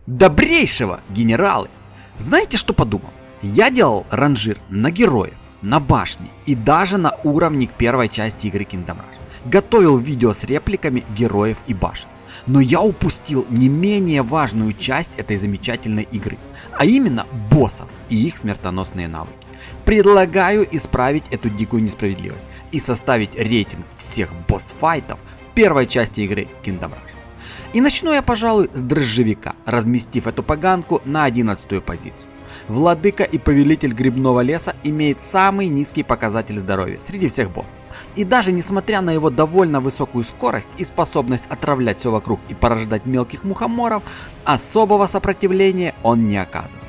Добрейшего, генералы! Знаете, что подумал? Я делал ранжир на героев, на башне и даже на уровне к первой части игры Kingdom Rush. Готовил видео с репликами героев и башен. Но я упустил не менее важную часть этой замечательной игры, а именно боссов и их смертоносные навыки. Предлагаю исправить эту дикую несправедливость и составить рейтинг всех босс-файтов первой части игры Kingdom Rush. И начну я, пожалуй, с дрожжевика, разместив эту поганку на 11-ю позицию. Владыка и повелитель грибного леса имеет самый низкий показатель здоровья среди всех боссов. И даже несмотря на его довольно высокую скорость и способность отравлять все вокруг и порождать мелких мухоморов, особого сопротивления он не оказывает.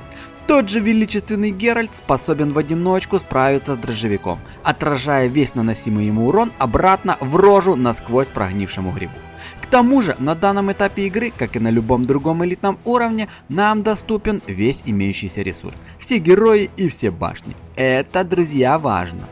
Тот же величественный Геральт способен в одиночку справиться с дрожжевиком, отражая весь наносимый ему урон обратно в рожу насквозь прогнившему грибу. К тому же на данном этапе игры, как и на любом другом элитном уровне, нам доступен весь имеющийся ресурс, все герои и все башни. Это, друзья, важно.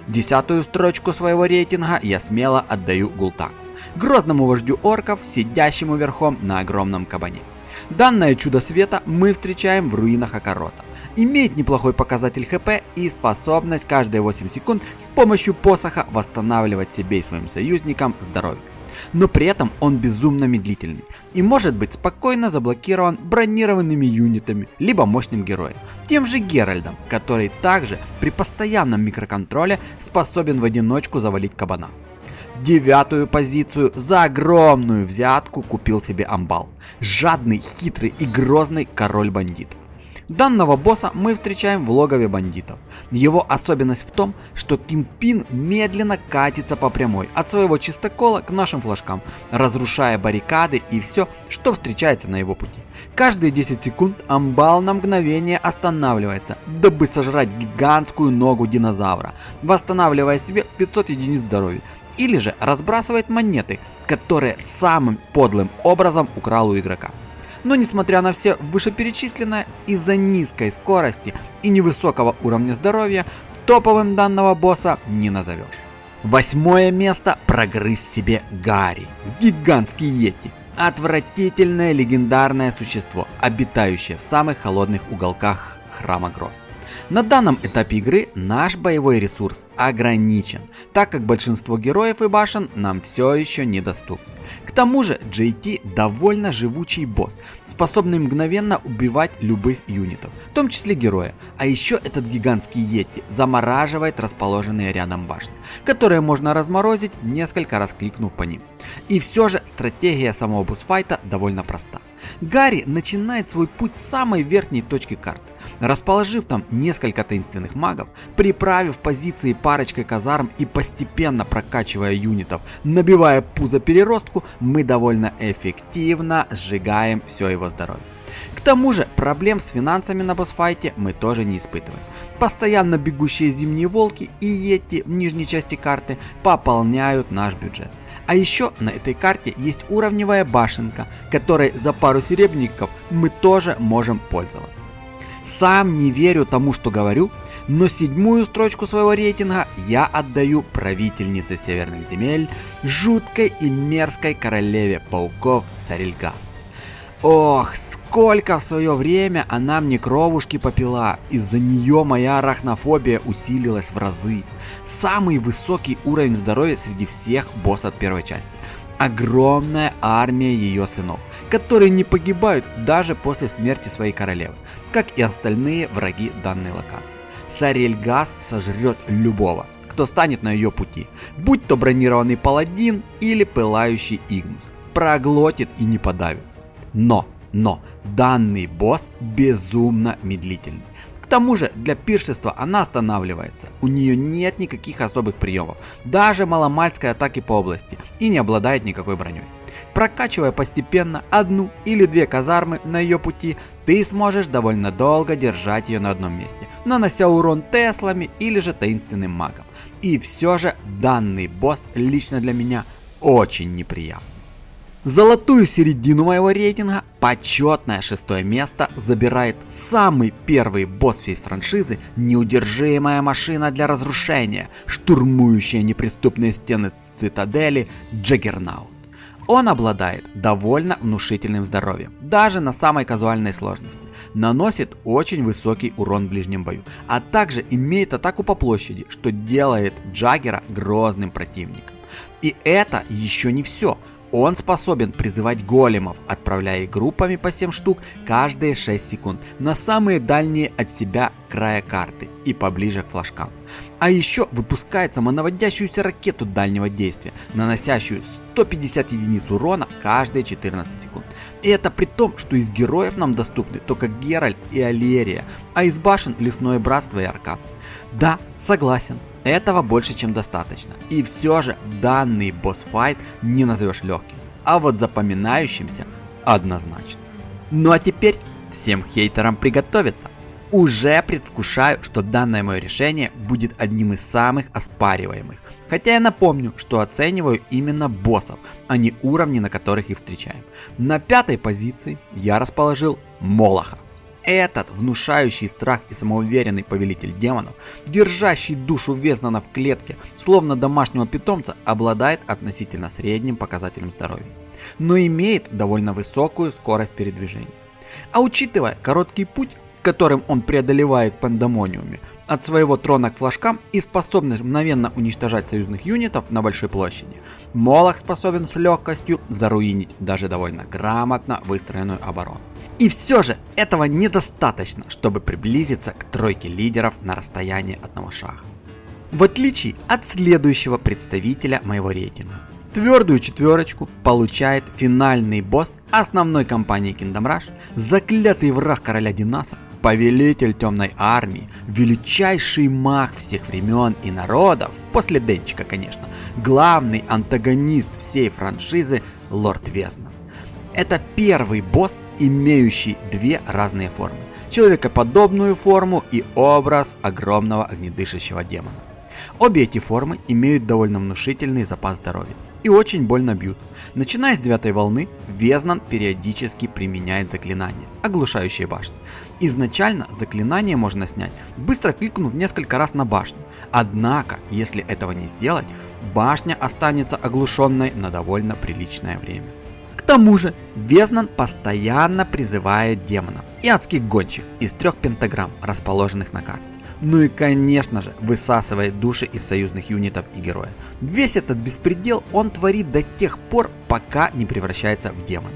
10-ю строчку своего рейтинга я смело отдаю Гул'таку, грозному вождю орков, сидящему верхом на огромном кабане. Данное чудо света мы встречаем в руинах Акарота. Имеет неплохой показатель хп и способность каждые 8 секунд с помощью посоха восстанавливать себе и своим союзникам здоровье. Но при этом он безумно медлительный и может быть спокойно заблокирован бронированными юнитами, либо мощным героем, тем же Геральдом, который также при постоянном микроконтроле способен в одиночку завалить кабана. 9-ю позицию за огромную взятку купил себе Амбал, жадный, хитрый и грозный король бандитов. Данного босса мы встречаем в логове бандитов. Его особенность в том, что Кингпин медленно катится по прямой от своего чистокола к нашим флажкам, разрушая баррикады и все, что встречается на его пути. Каждые 10 секунд Амбал на мгновение останавливается, дабы сожрать гигантскую ногу динозавра, восстанавливая себе 500 единиц здоровья, или же разбрасывает монеты, которые самым подлым образом украл у игрока. Но несмотря на все вышеперечисленное, из-за низкой скорости и невысокого уровня здоровья, топовым данного босса не назовешь. 8-е место прогрыз себе Гарри, гигантский йети. Отвратительное легендарное существо, обитающее в самых холодных уголках храма гроз. На данном этапе игры наш боевой ресурс ограничен, так как большинство героев и башен нам все еще недоступны. К тому же JT довольно живучий босс, способный мгновенно убивать любых юнитов, в том числе героя. А еще этот гигантский йети замораживает расположенные рядом башни, которые можно разморозить, несколько раз кликнув по ним. И все же стратегия самого босс-файта довольно проста. Гарри начинает свой путь с самой верхней точки карты. Расположив там несколько таинственных магов, приправив позиции парочкой казарм и постепенно прокачивая юнитов, набивая пузо переростку, мы довольно эффективно сжигаем все его здоровье. К тому же проблем с финансами на босс-файте мы тоже не испытываем. Постоянно бегущие зимние волки и йети в нижней части карты пополняют наш бюджет. А еще на этой карте есть уровневая башенка, которой за пару серебряников мы тоже можем пользоваться. Сам не верю тому, что говорю, но 7-ю строчку своего рейтинга я отдаю правительнице северных земель, жуткой и мерзкой королеве пауков Сарельгас. Ох, сколько в свое время она мне кровушки попила, из-за нее моя арахнофобия усилилась в разы. Самый высокий уровень здоровья среди всех боссов первой части. Огромная армия ее сынов, которые не погибают даже после смерти своей королевы, как и остальные враги данной локации. Сарельгас сожрет любого, кто станет на ее пути, будь то бронированный паладин или пылающий Игнус, проглотит и не подавится. Но данный босс безумно медлительный. К тому же для пиршества она останавливается, у нее нет никаких особых приемов, даже маломальской атаки по области, и не обладает никакой броней. Прокачивая постепенно 1 или 2 казармы на ее пути, ты сможешь довольно долго держать ее на одном месте, нанося урон теслами или же таинственным магом. И все же данный босс лично для меня очень неприятный. Золотую середину моего рейтинга, почетное 6-е место, забирает самый первый босс всей франшизы, неудержимая машина для разрушения, штурмующая неприступные стены цитадели Джаггернаут. Он обладает довольно внушительным здоровьем, даже на самой казуальной сложности. Наносит очень высокий урон в ближнем бою, а также имеет атаку по площади, что делает Джаггера грозным противником. И это еще не все. Он способен призывать големов, отправляя их группами по 7 штук каждые 6 секунд на самые дальние от себя края карты и поближе к флажкам. А еще выпускает самонаводящуюся ракету дальнего действия, наносящую 150 единиц урона каждые 14 секунд. И это при том, что из героев нам доступны только Геральт и Алерия, а из башен Лесное Братство и Аркан. Да, согласен. Этого больше чем достаточно. И все же данный босс-файт не назовешь легким, а вот запоминающимся однозначно. Ну а теперь всем хейтерам приготовиться. Уже предвкушаю, что данное мое решение будет одним из самых оспариваемых. Хотя я напомню, что оцениваю именно боссов, а не уровни, на которых их встречаем. На 5-й позиции я расположил Молоха. Этот внушающий страх и самоуверенный повелитель демонов, держащий душу Везнана в клетке, словно домашнего питомца, обладает относительно средним показателем здоровья, но имеет довольно высокую скорость передвижения. А учитывая короткий путь, которым он преодолевает в Пандемониуме, от своего трона к флажкам и способность мгновенно уничтожать союзных юнитов на большой площади, Молох способен с легкостью заруинить даже довольно грамотно выстроенную оборону. И все же этого недостаточно, чтобы приблизиться к тройке лидеров на расстоянии одного шага. В отличие от следующего представителя моего рейтинга, твердую четверочку получает финальный босс основной кампании Kingdom Rush, заклятый враг короля Динаса, повелитель темной армии, величайший маг всех времен и народов, после Денчика, конечно, главный антагонист всей франшизы Лорд Везнан. Это первый босс, имеющий две разные формы. Человекоподобную форму и образ огромного огнедышащего демона. Обе эти формы имеют довольно внушительный запас здоровья и очень больно бьют. Начиная с 9-й волны, Везнан периодически применяет заклинания, оглушающие башни. Изначально заклинание можно снять, быстро кликнув несколько раз на башню. Однако, если этого не сделать, башня останется оглушенной на довольно приличное время. К тому же, Везнан постоянно призывает демонов и адских гончих из 3 пентаграмм, расположенных на карте. Ну и конечно же, высасывает души из союзных юнитов и героя. Весь этот беспредел он творит до тех пор, пока не превращается в демона.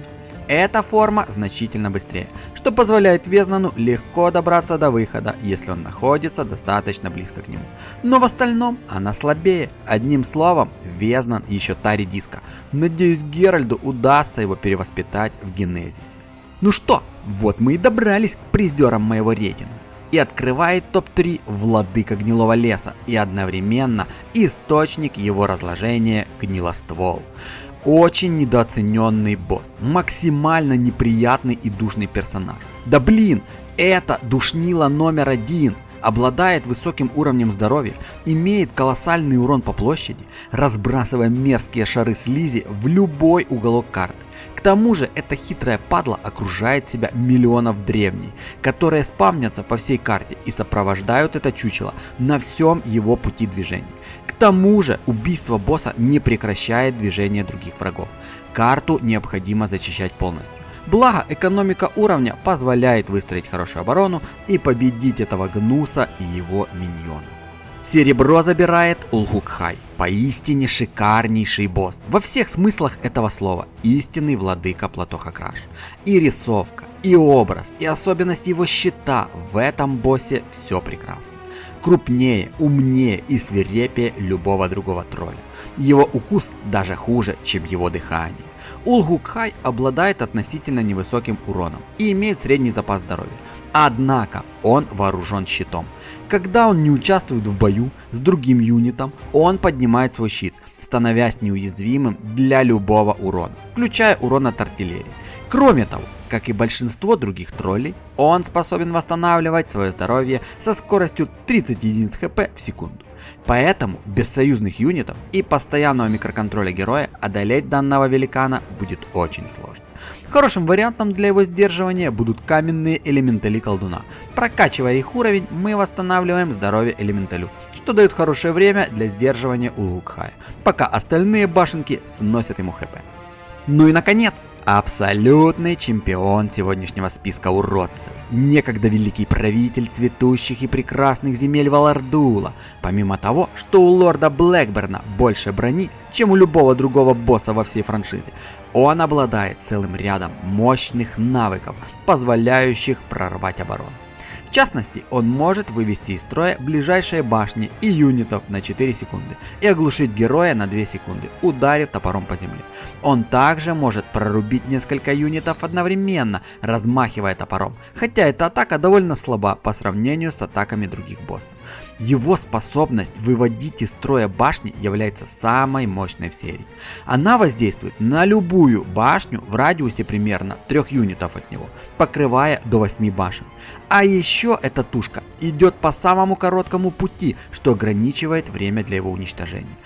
Эта форма значительно быстрее, что позволяет Везнану легко добраться до выхода, если он находится достаточно близко к нему. Но в остальном она слабее. Одним словом, Везнан еще та редиска. Надеюсь, Геральду удастся его перевоспитать в Генезисе. Ну что, вот мы и добрались к призерам моего рейтинга. И открывает топ-3 Владыка Гнилого Леса и одновременно источник его разложения Гнилоствол. Очень недооцененный босс, максимально неприятный и душный персонаж. Да блин, это душнило номер 1. Обладает высоким уровнем здоровья, имеет колоссальный урон по площади, разбрасывая мерзкие шары слизи в любой уголок карты. К тому же эта хитрая падла окружает себя миллионов древней, которые спавнятся по всей карте и сопровождают это чучело на всем его пути движения. К тому же убийство босса не прекращает движение других врагов. Карту необходимо зачищать полностью. Благо, экономика уровня позволяет выстроить хорошую оборону и победить этого гнуса и его миньона. Серебро забирает Улгук-Хай, поистине шикарнейший босс, во всех смыслах этого слова, истинный владыка Платоха-Краш. И рисовка, и образ, и особенность его щита, в этом боссе все прекрасно. Крупнее, умнее и свирепее любого другого тролля. Его укус даже хуже, чем его дыхание. Улгук-Хай обладает относительно невысоким уроном и имеет средний запас здоровья. Однако он вооружен щитом. Когда он не участвует в бою с другим юнитом, он поднимает свой щит, становясь неуязвимым для любого урона, включая урон от артиллерии. Кроме того, как и большинство других троллей, он способен восстанавливать свое здоровье со скоростью 30 единиц хп в секунду. Поэтому без союзных юнитов и постоянного микроконтроля героя одолеть данного великана будет очень сложно. Хорошим вариантом для его сдерживания будут каменные элементали колдуна. Прокачивая их уровень, мы восстанавливаем здоровье элементалю, что дает хорошее время для сдерживания Улгук-Хая, пока остальные башенки сносят ему хп. Ну и наконец, абсолютный чемпион сегодняшнего списка уродцев. Некогда великий правитель цветущих и прекрасных земель Валардула. Помимо того, что у лорда Блэкберна больше брони, чем у любого другого босса во всей франшизе, он обладает целым рядом мощных навыков, позволяющих прорвать оборону. В частности, он может вывести из строя ближайшие башни и юнитов на 4 секунды и оглушить героя на 2 секунды, ударив топором по земле. Он также может прорубить несколько юнитов одновременно, размахивая топором, хотя эта атака довольно слаба по сравнению с атаками других боссов. Его способность выводить из строя башни является самой мощной в серии. Она воздействует на любую башню в радиусе примерно 3 юнитов от него, покрывая до 8 башен. А еще эта тушка идет по самому короткому пути, что ограничивает время для его уничтожения.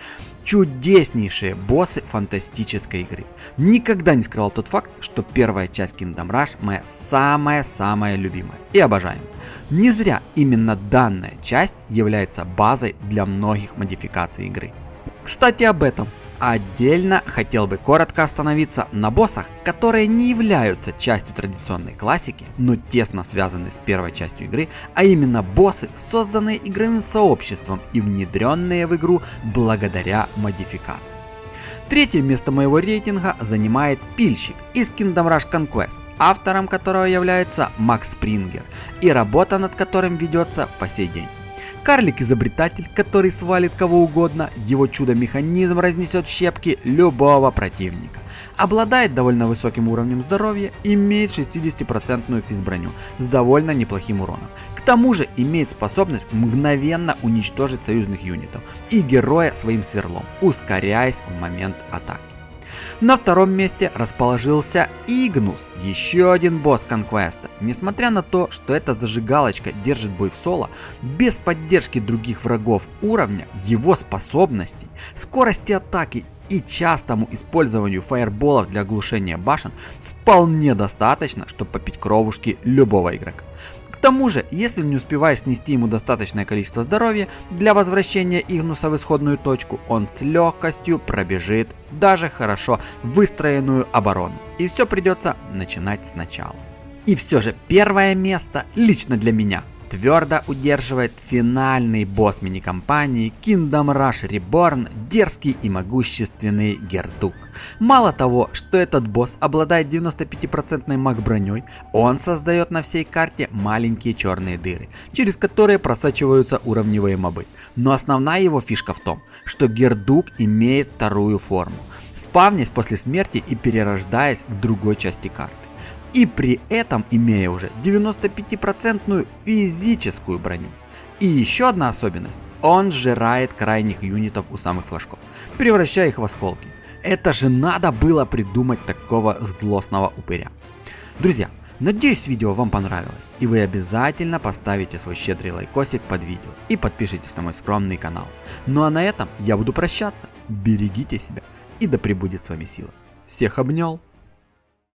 Чудеснейшие боссы фантастической игры. Никогда не скрывал тот факт, что первая часть Kingdom Rush моя самая любимая и обожаемая. Не зря именно данная часть является базой для многих модификаций игры. Кстати, об этом. Отдельно хотел бы коротко остановиться на боссах, которые не являются частью традиционной классики, но тесно связаны с первой частью игры, а именно боссы, созданные игровым сообществом и внедренные в игру благодаря модификации. Третье место моего рейтинга занимает Пильщик из Kingdom Rush Conquest, автором которого является Макс Спрингер, и работа над которым ведется по сей день. Карлик-изобретатель, который свалит кого угодно, его чудо-механизм разнесет в щепки любого противника. Обладает довольно высоким уровнем здоровья, имеет 60% физброню с довольно неплохим уроном. К тому же имеет способность мгновенно уничтожить союзных юнитов и героя своим сверлом, ускоряясь в момент атаки. На втором месте расположился Игнус, еще один босс Конквеста. Несмотря на то, что эта зажигалочка держит бой в соло, без поддержки других врагов уровня, его способностей, скорости атаки и частому использованию фаерболов для оглушения башен вполне достаточно, чтобы попить кровушки любого игрока. К тому же, если не успеваешь снести ему достаточное количество здоровья для возвращения Игнуса в исходную точку, он с легкостью пробежит даже хорошо выстроенную оборону, и все придется начинать сначала. И все же первое место лично для меня твердо удерживает финальный босс мини-кампании Kingdom Rush Reborn, дерзкий и могущественный Гердук. Мало того, что этот босс обладает 95% маг броней, он создает на всей карте маленькие черные дыры, через которые просачиваются уровневые мобы. Но основная его фишка в том, что Гердук имеет вторую форму, спавнясь после смерти и перерождаясь в другой части карты. И при этом имея уже 95% физическую броню. И еще одна особенность. Он сжирает крайних юнитов у самых флажков, превращая их в осколки. Это же надо было придумать такого злостного упыря. Друзья, надеюсь, видео вам понравилось, и вы обязательно поставите свой щедрый лайкосик под видео и подпишитесь на мой скромный канал. Ну а на этом я буду прощаться. Берегите себя, и да пребудет с вами сила. Всех обнял.